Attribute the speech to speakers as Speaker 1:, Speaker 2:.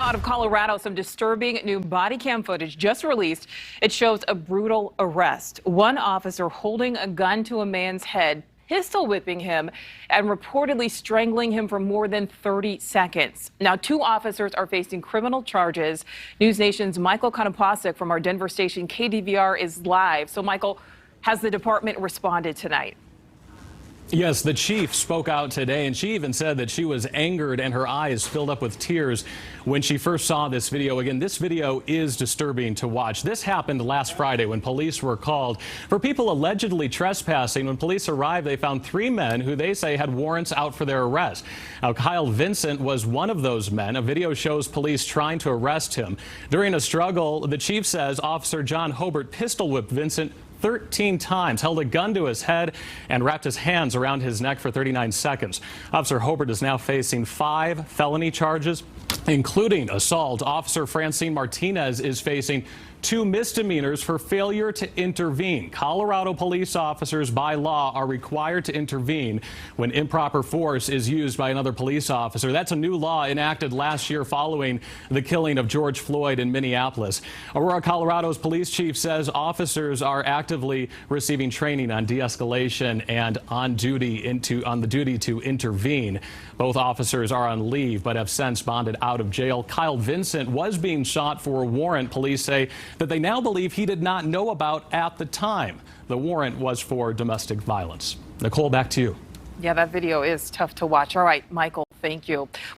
Speaker 1: Out of Colorado, some disturbing new body cam footage just released. It shows a brutal arrest. One officer holding a gun to a man's head, pistol whipping him, and reportedly strangling him for more than 30 seconds. Now, two officers are facing criminal charges. NewsNation's Michael Konopasek from our Denver station KDVR is live. So, Michael, has the department responded tonight?
Speaker 2: Yes, the chief spoke out today, and she even said that she was angered and her eyes filled up with tears when she first saw this video. Again, this video is disturbing to watch. This happened last Friday when police were called for people allegedly trespassing. When police arrived, they found three men who they say had warrants out for their arrest. Now, Kyle Vincent was one of those men. A video shows police trying to arrest him. During a struggle, the chief says Officer John Hobart pistol whipped Vincent 13 times, held a gun to his head, and wrapped his hands around his neck for 39 seconds. Officer Hobart is now facing 5 felony charges, including assault. Officer Francine Martinez is facing 2 misdemeanors for failure to intervene. Colorado police officers by law are required to intervene when improper force is used by another police officer. That's a new law enacted last year following the killing of George Floyd in Minneapolis. Aurora, Colorado's police chief says officers are actively receiving training on de-escalation and on the duty to intervene. Both officers are on leave but have since bonded out of jail. Kyle Vincent was being sought for a warrant, police say, that they now believe he did not know about at the time. The warrant was for domestic violence. Nicole, back to you.
Speaker 1: Yeah, that video is tough to watch. All right, Michael, thank you.